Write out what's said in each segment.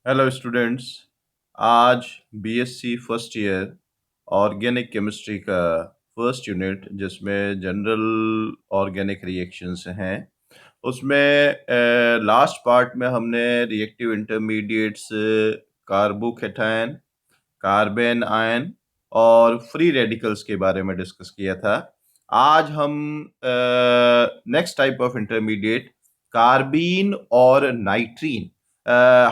Hello students. आज BSc first year organic chemistry का first unit जिसमें जनरल ऑर्गेनिक रिएक्शंस हैं उसमें लास्ट पार्ट में हमने reactive intermediates carbocation, carbanion और फ्री रेडिकल्स के बारे में डिस्कस किया था। आज हम next type of intermediate carbene और नाइट्रीन,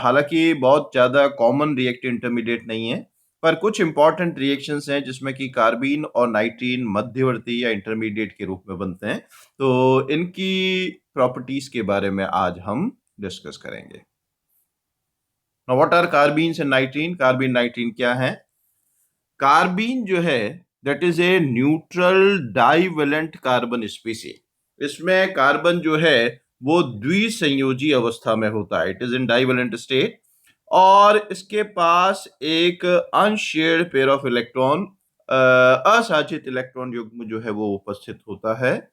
हालांकि बहुत ज़्यादा कॉमन रिएक्टिव इंटरमीडिएट नहीं है, पर कुछ इंपॉर्टेंट रिएक्शंस हैं जिसमें कि कार्बीन और नाइट्रीन मध्यवर्ती या इंटरमीडिएट के रूप में बनते हैं। तो इनकी प्रॉपर्टीज के बारे में आज हम डिस्कस करेंगे। What are carbenes and nitrene? Carbene nitrene क्या है? कार्बीन जो है that is a neutral divalent carbon species. इसमें कार्बन जो है वो द्विसंयोजी अवस्था में होता है, it is in divalent state, और इसके पास एक अनशेयर्ड पेयर ऑफ इलेक्ट्रॉन, असाचित इलेक्ट्रॉन युग्म जो है वो उपस्थित होता है,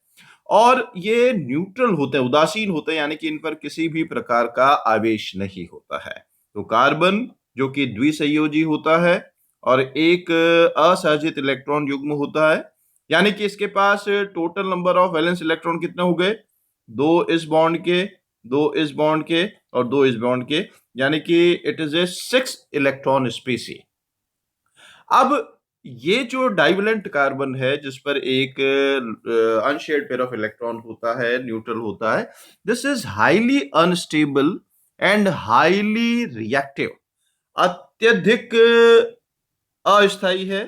और ये न्यूट्रल होते हैं, उदासीन होते हैं, यानी कि इन पर किसी भी प्रकार का आवेश नहीं होता है। तो कार्बन जो कि द्विसंयोजी होता है और एक असहजित इलेक्ट्रॉन युग्म होता है, यानी कि इसके पास total number of valence electron कितने हो गए? दो इस बॉन्ड के, दो इस बॉन्ड के और दो इस बॉन्ड के, यानी कि इट इज ए 6 इलेक्ट्रॉन स्पीसी। अब ये जो डाइवेलेंट कार्बन है जिस पर एक अनशेयर्ड पेयर ऑफ इलेक्ट्रॉन होता है, न्यूट्रल होता है, this is highly unstable and highly reactive, अत्यधिक अस्थायी है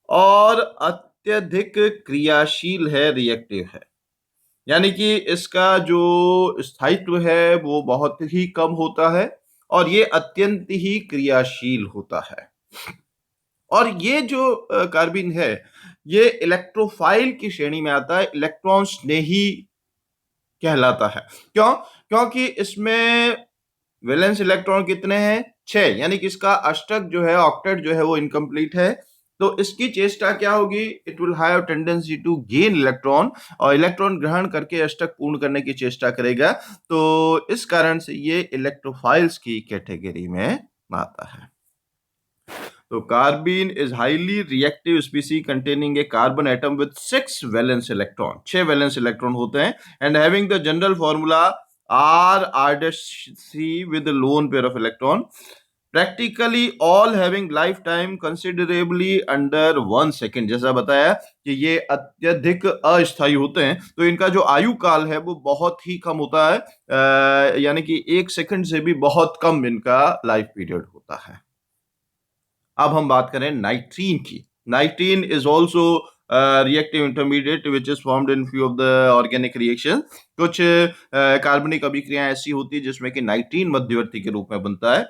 और अत्यधिक क्रियाशील है, रिएक्टिव है। यानी कि इसका जो स्थायित्व है वो बहुत ही कम होता है और ये अत्यंत ही क्रियाशील होता है। और ये जो कार्बिन है ये इलेक्ट्रोफाइल की श्रेणी में आता है, इलेक्ट्रॉन स्नेही कहलाता है। क्यों? क्योंकि इसमें वैलेंस इलेक्ट्रॉन कितने हैं? 6, यानी कि इसका अष्टक जो है, ऑक्टेट जो है वो इनकम्प्लीट है। तो इसकी चेष्टा क्या होगी? It will have tendency to gain electron, और इलेक्ट्रॉन ग्रहण करके अष्टक पूर्ण करने की चेष्टा करेगा। तो इस कारण से ये इलेक्ट्रोफाइल्स की कैटेगरी में आता है। तो carbene is highly reactive स्पीसी containing A carbon atom with 6 valence electron, 6 valence electron होते हैं, and having the general formula R-C with a lone pair of electron, practically all having lifetime considerably under 1 second। जैसा बताया कि ये अत्यधिक अस्थायी होते हैं, तो इनका जो आयु काल है वो बहुत ही कम होता है, यानी कि 1 सेकंड से भी बहुत कम इनका लाइफ पीरियड होता है। अब हम बात करें नाइट्रीन की। नाइट्रीन is also reactive intermediate which is formed in few of the organic reaction. कुछ कार्बनिक अभिक्रियाएं ऐसी होती है जिसमें कि नाइट्रीन मध्यवर्ती के रूप में बनता है।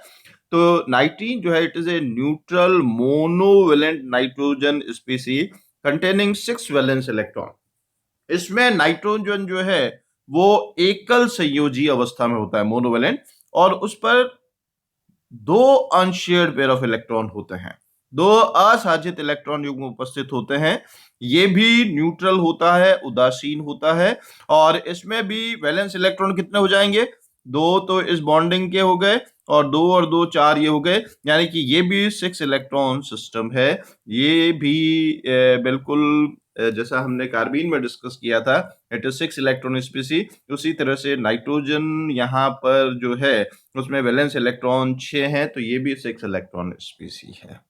तो नाइट्रीन जो है it is a neutral monovalent nitrogen स्पीसी containing 6 valence electron. इसमें नाइट्रोजन जो है वो एकल संयोजी अवस्था में होता है, मोनोवेलेंट, और उस पर दो अनशेयर्ड पेयर ऑफ इलेक्ट्रॉन होते हैं, दो असाजित इलेक्ट्रॉन युग्म उपस्थित होते हैं। ये भी न्यूट्रल होता है, उदासीन होता है, और इसमें भी वैलेंस इलेक्ट्रॉन कितने हो जाएंगे? दो तो इस बॉन्डिंग के हो गए और दो और दो चार ये हो गए, यानी कि ये भी 6 इलेक्ट्रॉन सिस्टम है। ये भी बिल्कुल जैसा हमने कार्बीन में डिस्कस किया था, इट इज 6 इलेक्ट्रॉन स्पीसी, उसी तरह से नाइट्रोजन यहाँ पर जो है उसमें वैलेंस इलेक्ट्रॉन 6 हैं, तो ये भी 6 इलेक्ट्रॉन स्पीसी है।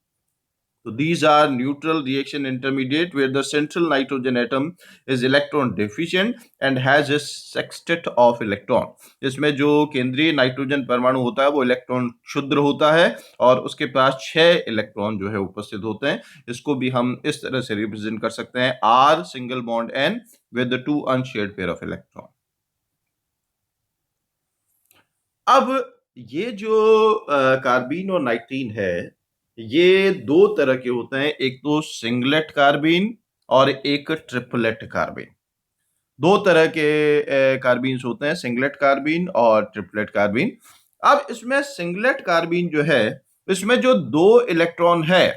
So these are neutral reaction intermediate where the central nitrogen atom is electron deficient and has a sextet of electron। इसमें जो केंद्रीय नाइट्रोजन परमाणु होता है वो इलेक्ट्रॉन क्षुद्र होता है और उसके पास 6 इलेक्ट्रॉन जो है उपस्थित होते हैं। इसको भी हम इस तरह से रिप्रेजेंट कर सकते हैं, R single bond N with the 2 unshared pair of electron। अब ये जो कार्बीन और नाइट्रीन है ये दो तरह के होते हैं, एक तो सिंगलेट कार्बीन और एक ट्रिपलेट कार्बीन। दो तरह के कार्बीन्स होते हैं, सिंगलेट कार्बीन और ट्रिपलेट कार्बीन। अब इसमें सिंगलेट कार्बीन जो है इसमें जो दो इलेक्ट्रॉन है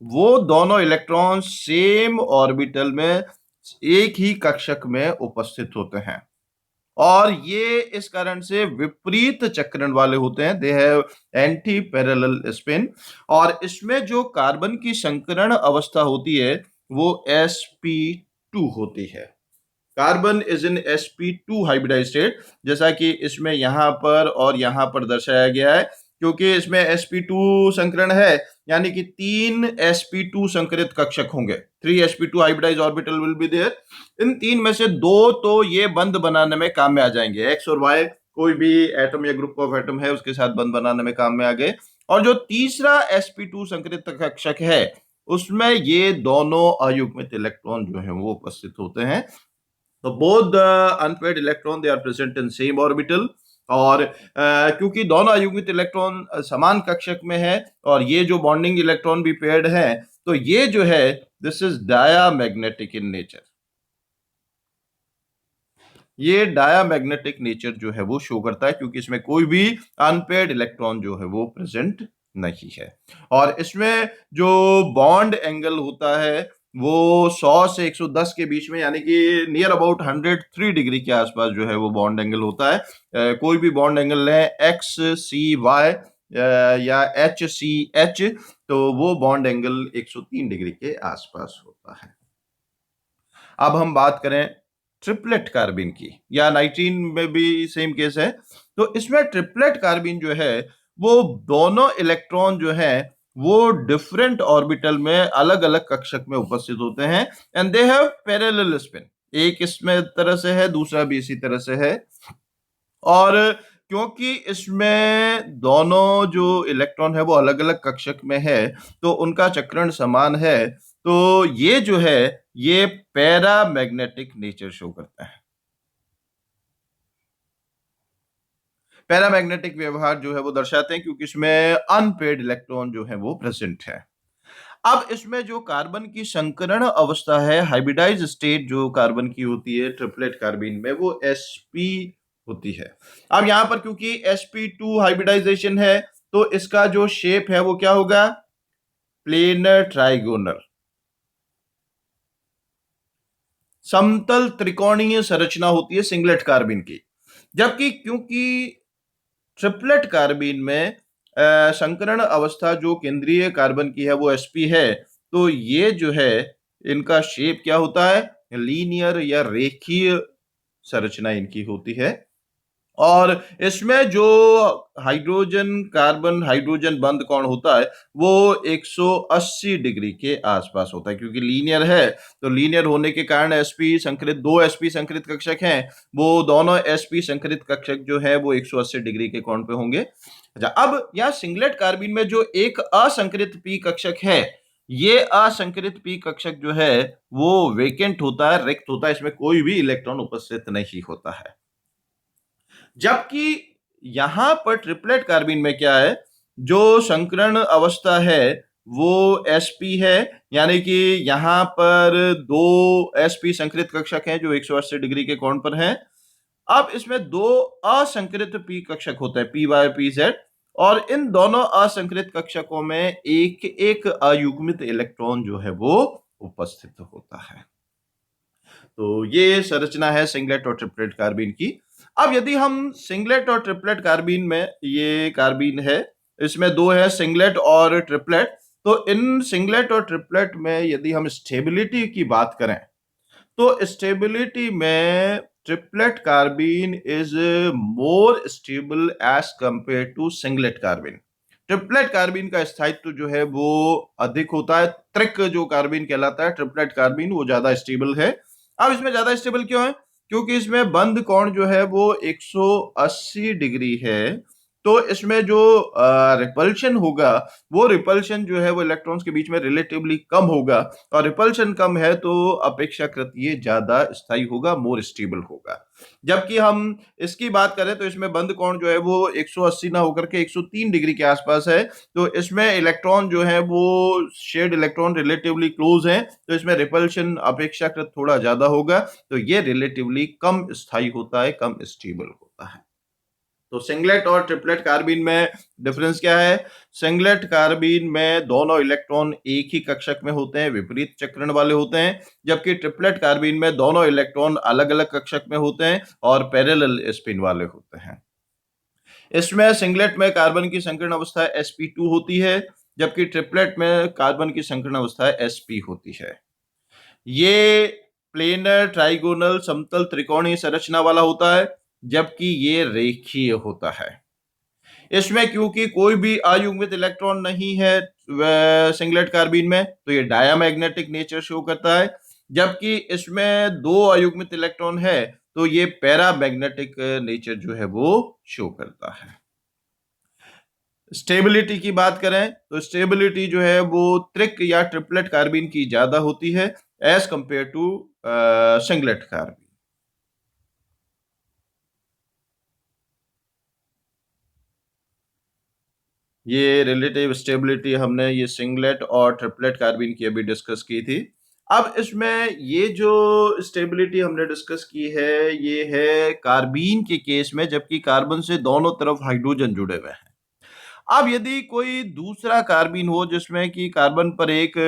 वो दोनों इलेक्ट्रॉन सेम ऑर्बिटल में एक ही कक्षक में उपस्थित होते हैं। और ये इस कारण से विपरीत चक्रण वाले होते हैं, they have anti parallel spin. और इसमें जो कार्बन की संकरण अवस्था होती है वो sp2 होती है। Carbon is in sp2 hybridised state, जैसा कि इसमें यहां पर और यहां पर दर्शाया गया है। क्योंकि इसमें sp2 संकरण है, यानी कि 3 sp2 संकरित कक्षक होंगे। 3 sp2 hybridized orbital will be there. इन तीन में से दो तो ये बंध बनाने में काम में आ जाएंगे, एक्स और वाई, कोई भी एटम या ग्रुप ऑफ एटम है उसके साथ बंध बनाने में काम में आ गए। और जो तीसरा sp2 संकरित कक्षक है उसमें ये दोनों अयुग्मित इलेक्ट्रॉन जो है वो उपस्थित होते हैं। तो both the unpaired electron they are present in same orbital. और क्योंकि दोनों अयुग्मित इलेक्ट्रॉन समान कक्षक में है और ये जो बॉन्डिंग इलेक्ट्रॉन भी पेयर्ड है, तो ये जो है this is diamagnetic in nature. ये डायामैग्नेटिक नेचर जो है वो शो करता है, क्योंकि इसमें कोई भी अनपेयर्ड इलेक्ट्रॉन जो है वो प्रेजेंट नहीं है। और इसमें जो बॉन्ड एंगल होता है वो 100 से 110 के बीच में, यानी कि नियर अबाउट 103 डिग्री के आसपास जो है वो बॉन्ड एंगल होता है। कोई भी बॉन्ड एंगल लें एक्स सी वाई या एच सी एच, तो वो बॉन्ड एंगल 103 डिग्री के आसपास होता है। अब हम बात करें ट्रिपलेट कार्बिन की, या नाइट्रीन में भी सेम केस है। तो इसमें ट्रिपलेट कार्बिन जो है वो दोनों इलेक्ट्रॉन जो है वो डिफरेंट ऑर्बिटल में अलग अलग कक्षक में उपस्थित होते हैं, and they have parallel spin. एक इसमें तरह से है, दूसरा भी इसी तरह से है। और क्योंकि इसमें दोनों जो इलेक्ट्रॉन है वो अलग अलग कक्षक में है, तो उनका चक्रण समान है, तो ये जो है ये पैरामैग्नेटिक नेचर शो करता है। पैरामैग्नेटिक व्यवहार जो है वो दर्शाते हैं, क्योंकि इसमें अनपेयर्ड इलेक्ट्रॉन जो है वो प्रेजेंट है। अब इसमें जो कार्बन की संकरण अवस्था है, हाइब्रिडाइज स्टेट जो कार्बन की होती है ट्रिपलेट कार्बिन में, वो sp होती है। अब यहां पर क्योंकि sp2 हाइब्रिडाइजेशन है, तो इसका जो शेप है वो क्या होगा, प्लेनर ट्राइगोनल, समतल त्रिकोणीय संरचना होती है सिंगलेट कार्बिन की। जबकि क्योंकि ट्रिपलेट कार्बिन में संकरण अवस्था जो केंद्रीय कार्बन की है वो sp है, तो ये जो है इनका शेप क्या होता है, लीनियर या रेखीय संरचना इनकी होती है। और इसमें जो हाइड्रोजन कार्बन हाइड्रोजन बंध कोण होता है वो 180 डिग्री के आसपास होता है, क्योंकि लीनियर है। तो लीनियर होने के कारण sp संकरित, दो sp संकरित कक्षक हैं, वो दोनों sp संकरित कक्षक जो है वो 180 डिग्री के कोण पे होंगे। अच्छा, अब यहाँ सिंगलेट कार्बिन में जो एक असंकरित p कक्षक है, ये असंकरित p कक्षक जो है वो वेकेंट होता है, रिक्त होता है, इसमें कोई भी इलेक्ट्रॉन उपस्थित नहीं होता है। जबकि यहां पर ट्रिपलेट कार्बिन में क्या है, जो संकरण अवस्था है वो sp है, यानी कि यहां पर दो sp संकरित कक्षक हैं जो 180 डिग्री के कोण पर हैं। अब इसमें दो असंकरित p कक्षक होते हैं, py pz, और इन दोनों असंकरित कक्षकों में एक एक अयुग्मित इलेक्ट्रॉन जो है वो उपस्थित होता है। तो ये संरचना है सिंगलेट और ट्रिपलेट कार्बिन की। अब यदि हम सिंगलेट और ट्रिपलेट कार्बिन में, ये कार्बिन है, इसमें दो है, सिंगलेट और ट्रिपलेट। तो इन सिंगलेट और ट्रिपलेट में यदि हम स्टेबिलिटी की बात करें, तो स्टेबिलिटी में triplet carbene is more stable as compare to singlet carbene. Triplet carbene का स्थायित्व जो है वो अधिक होता है, त्रिक जो कार्बिन कहलाता है, ट्रिपलेट कार्बिन वो ज्यादा स्टेबल है। अब इसमें ज्यादा स्टेबल क्यों है, क्योंकि इसमें बंध कोण जो है वो 180 डिग्री है। तो इसमें जो रिपल्शन होगा, वो रिपल्शन जो है वो इलेक्ट्रॉन्स के बीच में रिलेटिवली कम होगा, और रिपल्शन कम है तो अपेक्षाकृत ये ज्यादा स्थायी होगा, मोर स्टेबल होगा। जबकि हम इसकी बात करें तो इसमें बंध कोण जो है वो 180 ना होकर के 103 डिग्री के आसपास है। तो इसमें इलेक्ट्रॉन जो है वो शेयर्ड इलेक्ट्रॉन रिलेटिवली क्लोज है, तो इसमें रिपल्शन अपेक्षाकृत थोड़ा ज्यादा होगा, तो ये रिलेटिवली कम स्थायी होता है, कम स्टेबल होता है। तो सिंगलेट और ट्रिपलेट कार्बीन में डिफरेंस क्या है? सिंगलेट कार्बीन में दोनों इलेक्ट्रॉन एक ही कक्षक में होते हैं, विपरीत चक्रण वाले होते हैं, जबकि ट्रिपलेट कार्बीन में दोनों इलेक्ट्रॉन अलग अलग कक्षक में होते हैं और पैरेलल स्पिन वाले होते हैं। इसमें सिंगलेट में कार्बन की संकीर्ण अवस्था sp2 होती है, जबकि ट्रिपलेट में कार्बन की संकीर्ण अवस्था sp होती है। ये प्लेनर ट्राइगोनल समतल त्रिकोणीय संरचना वाला होता है, जबकि ये रेखीय होता है। इसमें क्योंकि कोई भी अयुग्मित इलेक्ट्रॉन नहीं है सिंगलेट कार्बीन में, तो ये डायामैग्नेटिक नेचर शो करता है, जबकि इसमें दो अयुग्मित इलेक्ट्रॉन है तो ये पैरामैग्नेटिक नेचर जो है वो शो करता है। स्टेबिलिटी की बात करें तो स्टेबिलिटी जो है वो त्रिक या ट्रिपलेट कार्बीन की ज्यादा होती है as compare to singlet carbene. ये रिलेटिव स्टेबिलिटी हमने ये सिंगलेट और ट्रिपलेट कार्बीन की अभी डिस्कस की थी। अब इसमें ये जो स्टेबिलिटी हमने डिस्कस की है ये है कार्बीन के केस में, जबकि कार्बन से दोनों तरफ हाइड्रोजन जुड़े हुए हैं। अब यदि कोई दूसरा कार्बीन हो जिसमें कि कार्बन पर एक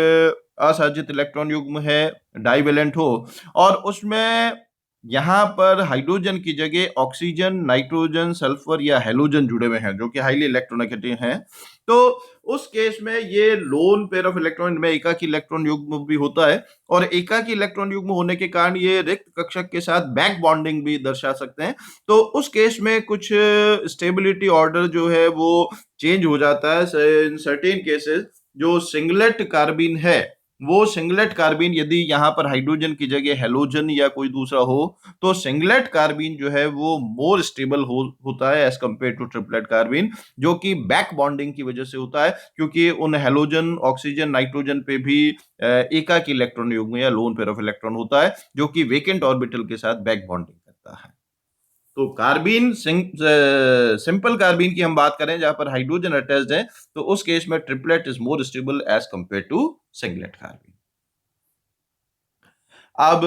असंरचित इलेक्ट्रॉन युग्म है, डाइवेलेंट हो, और उसमें यहाँ पर हाइड्रोजन की जगह ऑक्सीजन, नाइट्रोजन, सल्फर या हेलोजन जुड़े हुए हैं जो कि हाईली इलेक्ट्रोनेगेटिव हैं, तो उस केस में ये लोन पेयर ऑफ इलेक्ट्रॉन में एकाकी इलेक्ट्रॉन युग्म भी होता है, और एकाकी इलेक्ट्रॉन युग्म होने के कारण ये रिक्त कक्षक के साथ बैक बॉन्डिंग भी दर्शा सकते हैं। तो उस केस में कुछ स्टेबिलिटी ऑर्डर जो है वो चेंज हो जाता है। इन सर्टेन केसेस जो सिंगलेट कार्बीन है, वो सिंगलेट कार्बीन यदि यहाँ पर हाइड्रोजन की जगह हेलोजन या कोई दूसरा हो, तो सिंगलेट कार्बीन जो है वो मोर स्टेबल होता है as compare to triplet carbene, जो कि बैक बॉन्डिंग की वजह से होता है, क्योंकि उन हेलोजन, ऑक्सीजन, नाइट्रोजन पे भी एकाकी इलेक्ट्रॉन युग्म या लोन पेयर ऑफ इलेक्ट्रॉन होता है जो कि वेकेंट ऑर्बिटल के साथ बैक बॉन्डिंग करता है। तो कार्बीन सिंपल कार्बीन की हम बात करें जहां पर हाइड्रोजन अटैच्ड है, तो उस केस में triplet is more stable as compare to singlet carbene. अब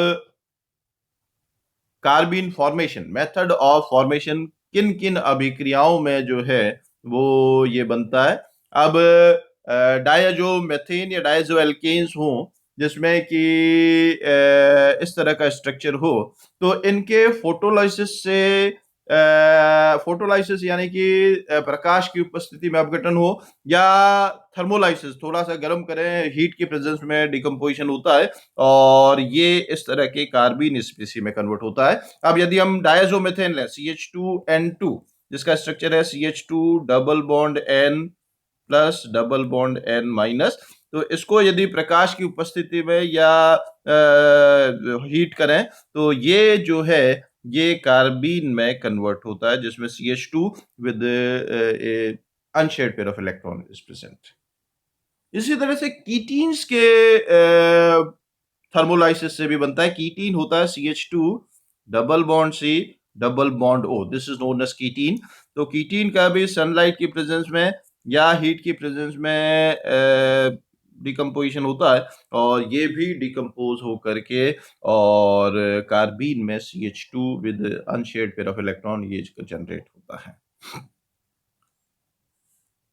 carbene formation, method of formation, किन किन अभिक्रियाओं में जो है वो ये बनता है। अब डायजो मेथेन या डायजो एल्केन्स हो जिसमें कि इस तरह का स्ट्रक्चर हो, तो इनके फोटोलाइसिस से फोटोलाइसिस यानी कि प्रकाश की उपस्थिति में अपघटन हो, या थर्मोलाइसिस, थोड़ा सा गर्म करें, हीट की प्रेजेंस में डिकम्पोजिशन होता है और ये इस तरह के कार्बीन स्पीसी में कन्वर्ट होता है। अब यदि हम डायजोमेथेन लें, CH2N2, जिसका स्ट्रक्चर है CH2 double bond N plus double bond N minus, तो इसको यदि प्रकाश की उपस्थिति में या हीट करें तो ये जो है ये कार्बीन में कन्वर्ट होता है, जिसमें CH2 with unshared pair of electron is present. इसी तरह से कीटीन्स के थर्मोलाइसिस से भी बनता है। कीटीन होता है CH2 double bond C double bond O, this is known as ketene. तो कीटीन का भी सनलाइट की प्रेजेंस में या हीट की प्रेजेंस में डिकम्पोजिशन होता है, और ये भी डिकम्पोज हो करके और कार्बीन में CH2 with unshared pair of electron ये जनरेट होता है।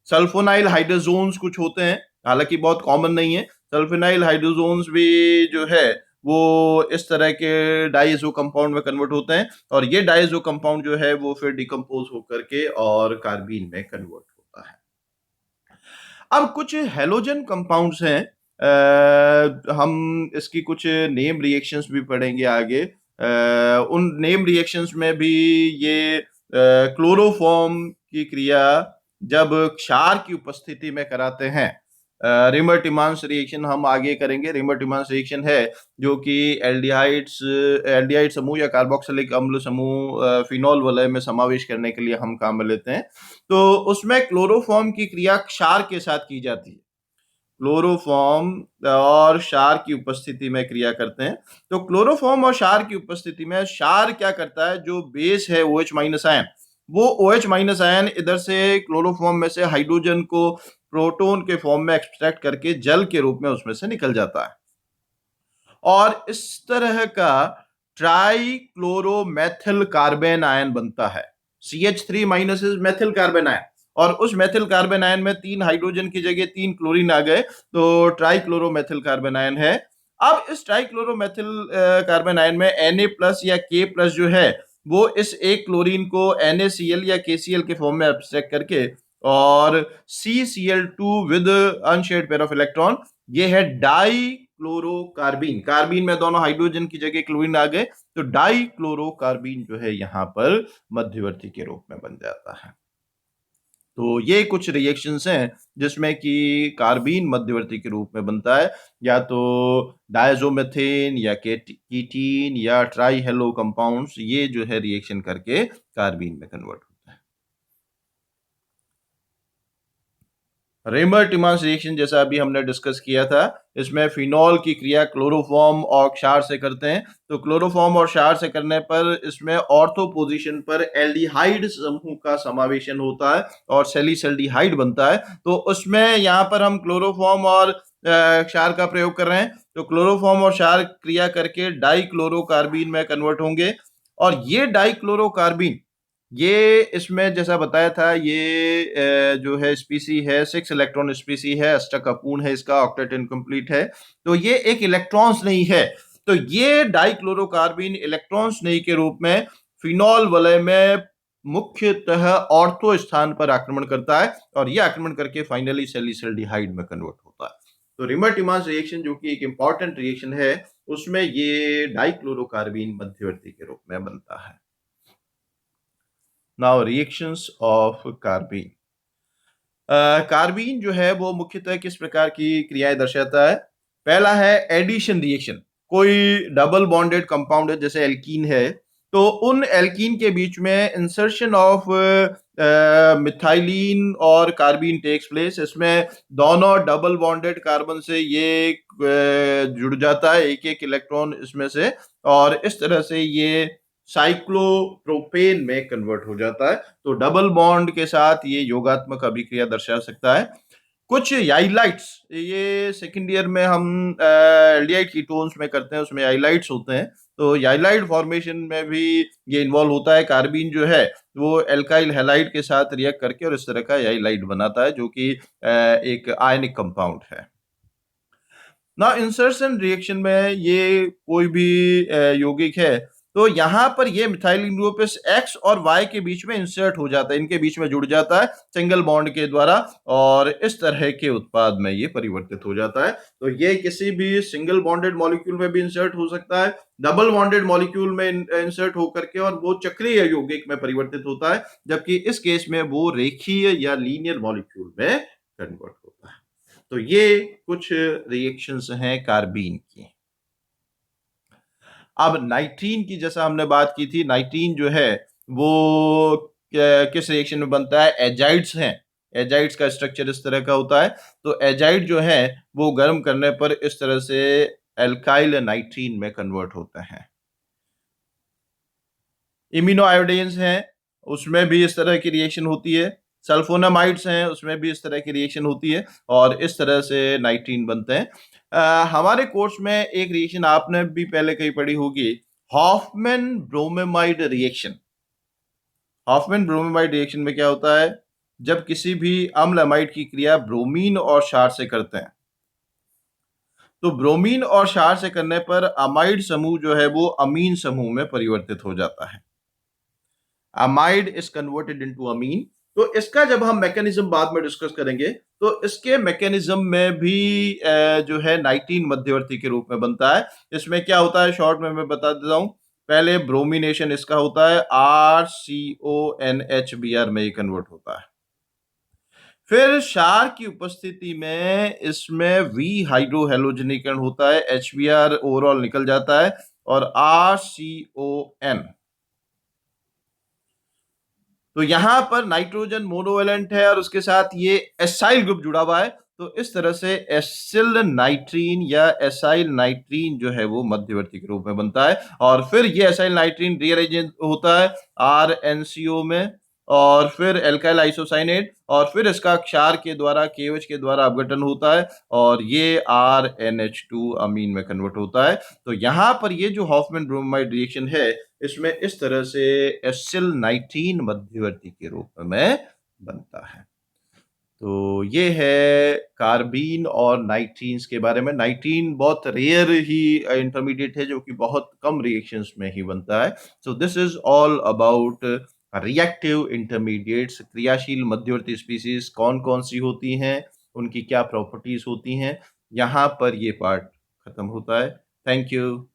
सल्फोनाइल हाइड्रोजोन्स कुछ होते हैं, हालांकि बहुत कॉमन नहीं है। सल्फोनाइल हाइड्रोजोन्स भी जो है वो इस तरह के डाइजो कंपाउंड में कन्वर्ट होते हैं, और ये डाइजो कंपाउंड जो है वो फिर डिकम्पोज होकर के और कार्बीन में कन्वर्ट होता है। अब कुछ हेलोजन कंपाउंड्स हैं, हम इसकी कुछ नेम रिएक्शंस भी पढ़ेंगे आगे। उन नेम रिएक्शंस में भी ये क्लोरोफॉर्म की क्रिया जब क्षार की उपस्थिति में कराते हैं, रिमर-टिमांस रिएक्शन हम आगे करेंगे। रिमर-टिमांस रिएक्शन है जो कि एल्डिहाइड समूह या कार्बोक्सिलिक अम्ल समूह फिनोल वलय में समावेश करने के लिए हम काम में लेते हैं। तो उसमें क्लोरोफॉर्म की क्रिया क्षार के साथ की जाती है। क्लोरोफॉर्म और क्षार की उपस्थिति में क्रिया करते हैं। तो क्लोरोफॉर्म और क्षार की उपस्थिति में क्षार क्या करता है, जो बेस है OH माइनस आयन, वो OH माइनस आयन इधर से क्लोरोफॉर्म में से हाइड्रोजन को प्रोटॉन के फॉर्म में एक्सट्रैक्ट करके जल के रूप में उसमें से निकल जाता है, और इस तरह का ट्राई क्लोरोमेथिल कार्बेन आयन बनता है। CH3 minus is methyl carbon ion, और उस मेथिल कार्बन आयन में 3 हाइड्रोजन की जगह 3 क्लोरीन आ गए, तो ट्राइक्लोरोमेथिल कार्बन आयन है। अब इस ट्राइक्लोरोमेथिल कार्बन आयन में Na प्लस या K प्लस जो है वो इस एक क्लोरीन को NaCl या KCl के फॉर्म में एब्स्ट्रैक्ट करके, और CCl2 with unshared pair of electron, ये है डाई क्लोरोकार्बीन। कार्बीन में दोनों हाइड्रोजन की जगह क्लोरीन आ गए, तो डाई क्लोरोकार्बीन जो है यहां पर मध्यवर्ती के रूप में बन जाता है। तो ये कुछ रिएक्शंस हैं जिसमें कि कार्बीन मध्यवर्ती के रूप में बनता है, या तो डायजोमेथेन या कीटीन या ट्राई हेलो कंपाउंड्स, ये जो है रिएक्शन करके कार्बीन में कन्वर्ट होता है। रेमर-टिमॉन्स रिएक्शन जैसा अभी हमने डिस्कस किया था, इसमें फिनॉल की क्रिया क्लोरोफॉर्म और क्षार से करते हैं। तो क्लोरोफॉर्म और क्षार से करने पर इसमें ऑर्थो पोजीशन पर एल्डिहाइड समूह का समावेशन होता है और सैलिसल्डिहाइड बनता है। तो उसमें यहाँ पर हम क्लोरोफॉर्म और क्षार का प्रयोग कर रहे हैं, तो क्लोरोफॉर्म और क्षार क्रिया करके डाइक्लोरोकार्बीन में कन्वर्ट होंगे, और ये डाइक्लोरोकार्बीन, ये इसमें जैसा बताया था, ये जो है स्पीसी है 6 इलेक्ट्रॉन स्पीसी है, अष्टक अपूर्ण है, इसका ऑक्टेट इनकम्प्लीट है, तो ये एक इलेक्ट्रॉन्स नहीं है। तो ये डाइक्लोरोकार्बीन इलेक्ट्रॉन्स नहीं के रूप में फिनॉल वलय में मुख्यतः ऑर्थो स्थान पर आक्रमण करता है, और यह आक्रमण करके फाइनली सैलिसल्डिहाइड में कन्वर्ट होता है। तो रेमर-टिमॉन्स रिएक्शन जो कि एक इंपॉर्टेंट रिएक्शन है, उसमें ये डाइक्लोरोकार्बीन मध्यवर्ती के रूप में बनता है। Now reactions of carbene. Carbene जो है वो मुख्यतः किस प्रकार की क्रियाएं दर्शाता है? पहला है एडिशन रिएक्शन। कोई डबल बॉन्डेड कंपाउंड है, जैसे एल्कीन है, तो उन एल्कीन के बीच में इंसर्शन ऑफ मिथाइलिन और कार्बीन टेक्स प्लेस। इसमें दोनों डबल बॉन्डेड कार्बन से ये जुड़ जाता है, एक एक इलेक्ट्रॉन इसमें से, और इस तरह से ये साइक्लोप्रोपेन में कन्वर्ट हो जाता है। तो डबल बॉन्ड के साथ ये योगात्मक अभिक्रिया दर्शा सकता है। कुछ याइलाइट्स, ये सेकेंड ईयर में हम एल्डिहाइड कीटोन्स में करते हैं, उसमें याइलाइट्स होते हैं, तो याइलाइड फॉर्मेशन में भी ये इन्वॉल्व होता है। कार्बीन जो है वो एल्काइल हैलाइड के साथ रिएक्ट करके और इस तरह का याइलाइड बनाता है, जो कि एक आयनिक कंपाउंड है। ना इंसर्शन रिएक्शन में ये कोई भी यौगिक है, तो यहाँ पर ये मिथाइलिन ग्रुप इस X और Y के बीच में इंसर्ट हो जाता है, इनके बीच में जुड़ जाता है सिंगल बॉन्ड के द्वारा, और इस तरह के उत्पाद में ये परिवर्तित हो जाता है। तो ये किसी भी सिंगल बॉन्डेड मॉलिक्यूल में भी इंसर्ट हो सकता है, डबल बॉन्डेड मॉलिक्यूल में इंसर्ट होकर के, और वो चक्रीय यौगिक में परिवर्तित होता है, जबकि इस केस में वो रेखीय या लीनियर मॉलिक्यूल में कन्वर्ट होता है। तो ये कुछ रिएक्शंस हैं कार्बीन की। अब नाइट्रीन की जैसा हमने बात की थी, नाइट्रीन जो है वो किस रिएक्शन में बनता है? एजाइड्स हैं। एजाइड्स का स्ट्रक्चर इस तरह का होता है। तो एजाइड जो है वो गर्म करने पर इस तरह से एल्काइल नाइट्रीन में कन्वर्ट होता है। इम्यूनो आयोडीन्स हैं, उसमें भी इस तरह की रिएक्शन होती है। सल्फोनामाइड्स हैं, उसमें भी इस तरह की रिएक्शन होती है, और इस तरह से नाइट्रीन बनते हैं। हमारे कोर्स में एक रिएक्शन आपने भी पहले कहीं पढ़ी होगी, Hofmann bromamide reaction. Hofmann bromamide reaction में क्या होता है? जब किसी भी अम्ल अमाइड की क्रिया ब्रोमीन और क्षार से करते हैं, तो ब्रोमीन और क्षार से करने पर अमाइड समूह जो है वो अमीन समूह में परिवर्तित हो जाता है। अमाइड इज कन्वर्टेड इनटू अमीन। तो इसका जब हम मैकेनिज्म बाद में डिस्कस करेंगे, तो इसके मैकेनिज्म में भी जो है नाइट्रीन मध्यवर्ती के रूप में बनता है। इसमें क्या होता है, शॉर्ट में मैं बता देता हूं। पहले ब्रोमिनेशन इसका होता है, RCONH में ये कन्वर्ट होता है। फिर क्षार की उपस्थिति में इसमें V हाइड्रोहेलोजनीकरण होता है, HBr ओवरऑल निकल जाता है, और RCON। तो यहां पर नाइट्रोजन मोनोवेलेंट है और उसके साथ ये एसाइल ग्रुप जुड़ा हुआ है, तो इस तरह से एसिल नाइट्रीन या एसाइल नाइट्रीन जो है वो मध्यवर्ती के रूप में बनता है। और फिर ये एसाइल नाइट्रीन रीअरेंज होता है RNCO में, और फिर एल्काइल आइसोसाइनेट और फिर इसका क्षार के द्वारा KOH के द्वारा अपघटन होता है और ये RNH2 अमीन में कन्वर्ट होता है। तो यहाँ पर ये जो हॉफमैन ब्रोमाइड रिएक्शन है, इसमें इस तरह से एसिल 19 मध्यवर्ती के रूप में बनता है। तो ये है कार्बीन और नाइट्रीन्स के बारे में। नाइट्रीन बहुत रेयर ही इंटरमीडिएट है जो कि बहुत कम रिएक्शंस में ही बनता है। So this is all about reactive intermediates. क्रियाशील मध्यवर्ती स्पीसीज कौन-कौन सी होती हैं, उनकी क्या प्रॉपर्टीज होती हैं। यहाँ पर ये पार्ट खत्म होता है। Thank you.